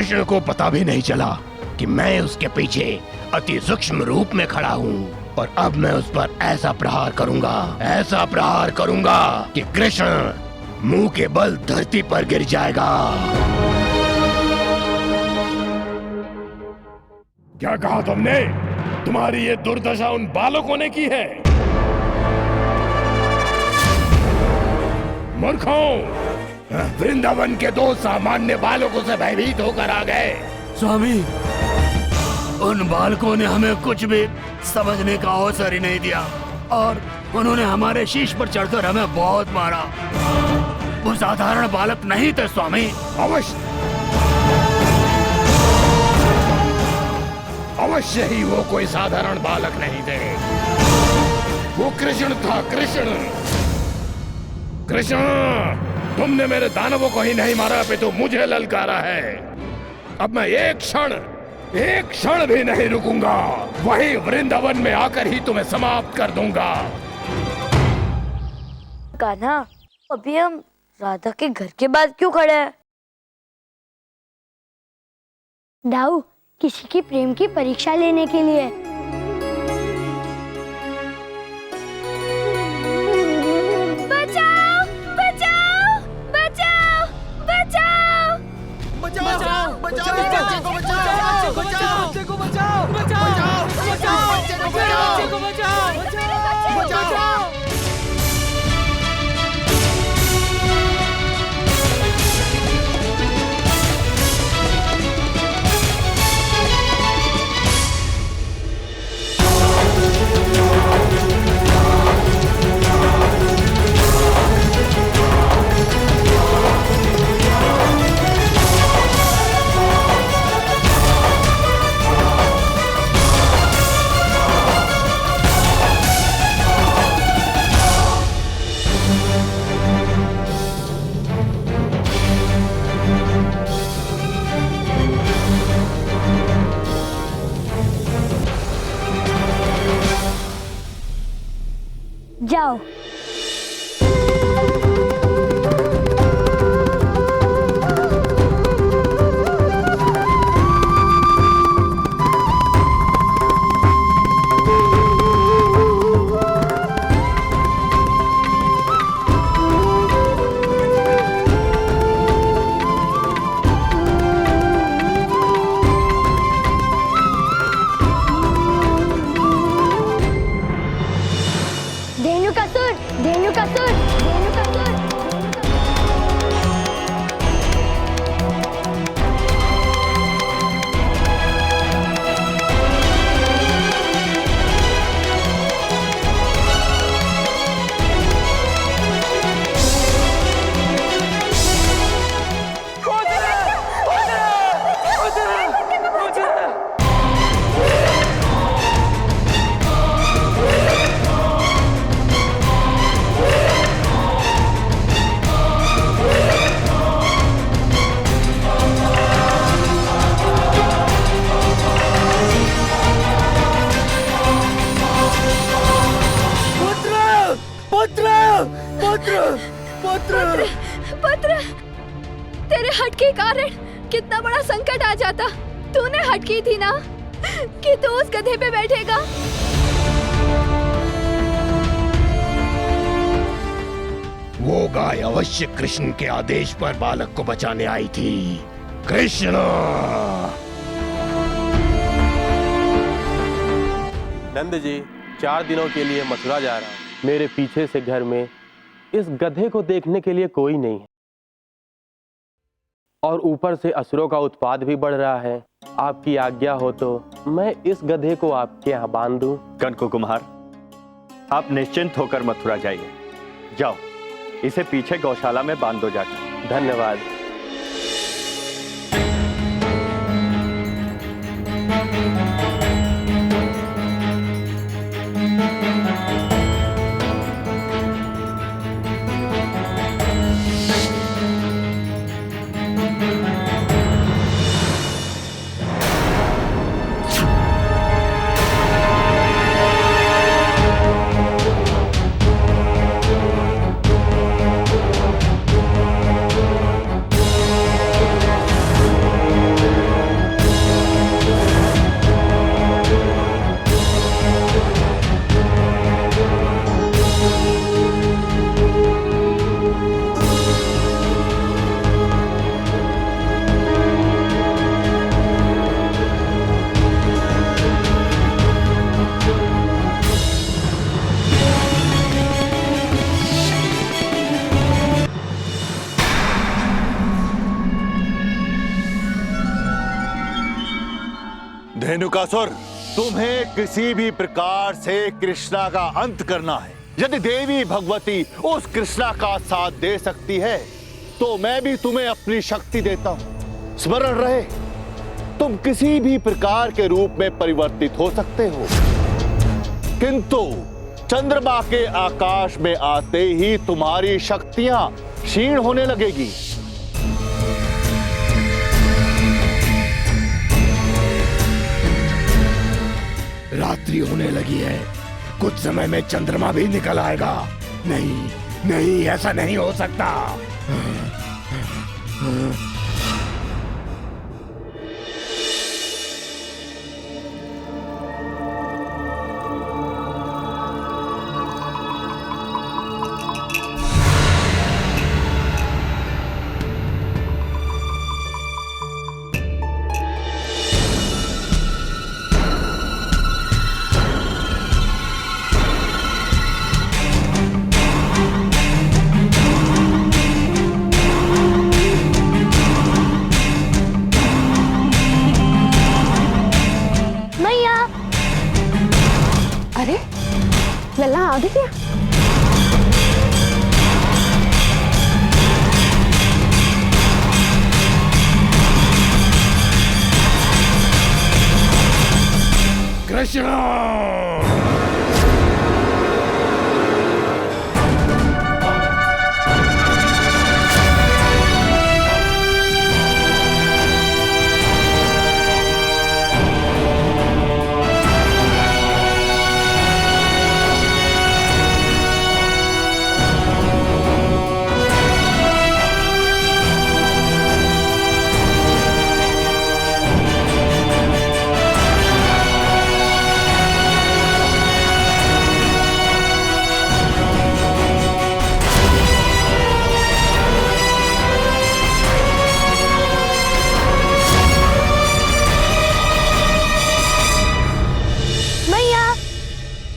कृष्ण को पता भी नहीं चला कि मैं उसके पीछे अति सूक्ष्म रूप में खड़ा हूँ। और अब मैं उस पर ऐसा प्रहार करूंगा कि कृष्ण मुंह के बल धरती पर गिर जाएगा। क्या कहा तुमने? तुम्हारी ये दुर्दशा उन बालकों ने की है। मूर्खों, वृंदावन के 2 सामान्य बालकों से भयभीत होकर आ गए। स्वामी, उन बालकों ने हमें कुछ भी समझने का अवसर ही नहीं दिया और उन्होंने हमारे शीश पर चढ़कर हमें बहुत मारा। वो साधारण बालक नहीं थे स्वामी। अवश्य ही वो कोई साधारण बालक नहीं थे। वो कृष्ण था, कृष्ण। तुमने मेरे दानवों को ही नहीं मारा अपितु मुझे ललकारा है। अब मैं एक क्षण भी नहीं रुकूंगा। वहीं वृंदावन में आकर ही तुम्हें समाप्त कर दूंगा। कान्हा, अभी हम राधा के घर के बाद क्यों खड़े हैं? दाऊ, किसी की प्रेम की परीक्षा लेने के लिए। बचाओ, बचाओ, बचाओ, बचाओ, बचाओ, बचाओ, बच्चे को बचाओ, बच्चे को बचाओ, बचाओ, बच्चे को बचाओ, बचाओ। जाओ। धेनुकासुर, धेनुकासुर, धेनुकासुर। पुत्र, तेरे हट के कारण कितना बड़ा संकट आ जाता। तूने हट की थी ना कि तू उस गधे पे बैठेगा। वो गाय अवश्य कृष्ण के आदेश पर बालक को बचाने आई थी। कृष्ण, नंद जी 4 दिनों के लिए मथुरा जा रहा हूं। मेरे पीछे से घर में इस गधे को देखने के लिए कोई नहीं है और ऊपर से असुरों का उत्पात भी बढ़ रहा है। आपकी आज्ञा हो तो मैं इस गधे को आपके यहाँ बांध दूं। कनक कुमार, आप निश्चिंत होकर मथुरा जाइए। जाओ, इसे पीछे गौशाला में बांध दो जाकर। धन्यवाद। धेनुकासुर, तुम्हें किसी भी प्रकार से कृष्णा का अंत करना है। यदि देवी भगवती उस कृष्णा का साथ दे सकती है तो मैं भी तुम्हें अपनी शक्ति देता हूं। स्मरण रहे, तुम किसी भी प्रकार के रूप में परिवर्तित हो सकते हो, किंतु चंद्रमा के आकाश में आते ही तुम्हारी शक्तियां क्षीण होने लगेगी। रात्रि होने लगी है, कुछ समय में चंद्रमा भी निकल आएगा। नहीं नहीं, ऐसा नहीं हो सकता। अरे लल्ला आ गई क्या? कृष्ण!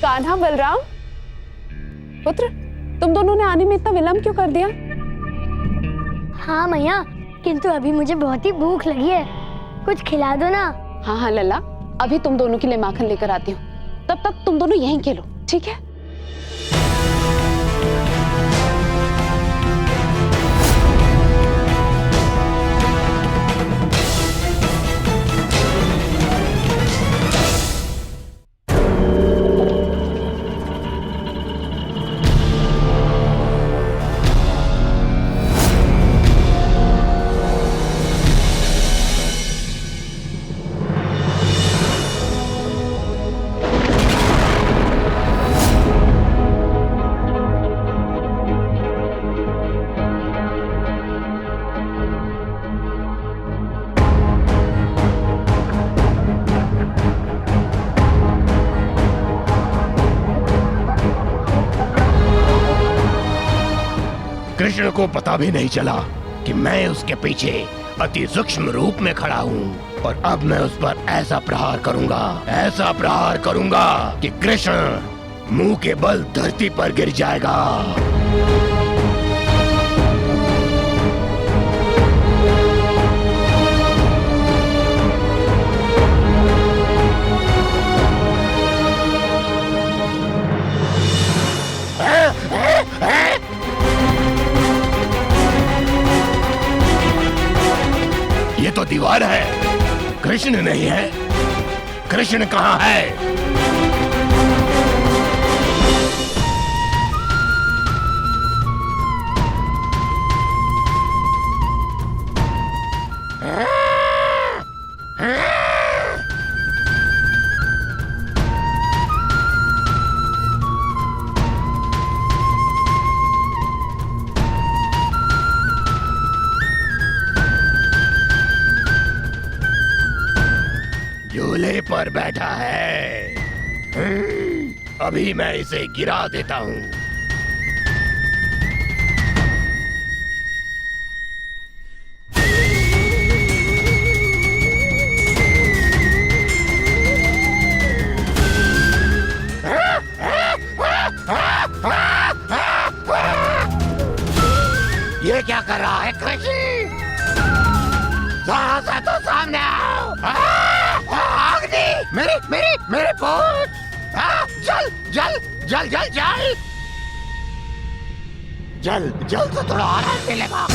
कान्हा, बलराम पुत्र, तुम दोनों ने आने में इतना विलंब क्यों कर दिया? हाँ मैया, किंतु अभी मुझे बहुत ही भूख लगी है, कुछ खिला दो ना। हाँ हाँ लल्ला, अभी तुम दोनों के लिए माखन लेकर आती हूँ, तब तक तुम दोनों यहीं खेलो, ठीक है? कृष्ण को पता भी नहीं चला कि मैं उसके पीछे अति सूक्ष्म रूप में खड़ा हूँ, और अब मैं उस पर ऐसा प्रहार करूंगा कि कृष्ण मुंह के बल धरती पर गिर जाएगा। ये तो दीवार है, कृष्ण नहीं है। कृष्ण कहाँ है? झूले पर बैठा है। अभी मैं इसे गिरा देता हूँ। ये क्या कर रहा है कृष्ण? जरा सा तो सामने आओ। अग्नि! मेरे पोट। जल जल जल जल जल जल जल तो थोड़ा आराम मिलेगा।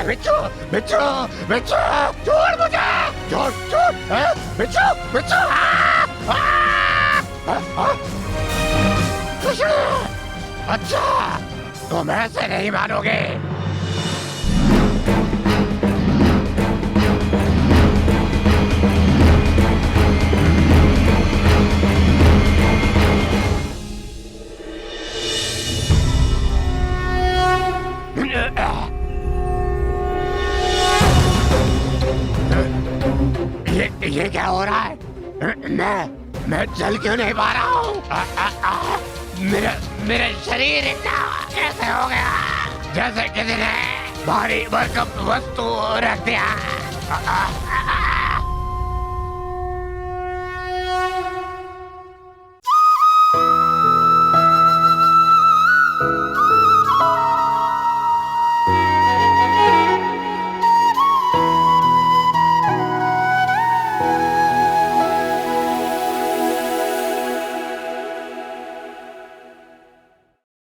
बिच्छू बिच्छू बिच्छू छोड़ मुझे, छोड़ छोड़ बिच्छू बिच्छू। कृष्ण, अच्छा तुम ऐसे नहीं मानोगे। ये क्या हो रहा है? मैं चल क्यों नहीं पा रहा हूँ? मेरा शरीर इतना कैसे हो गया जैसे किसी ने भारी भरकम वस्तु रख दिया।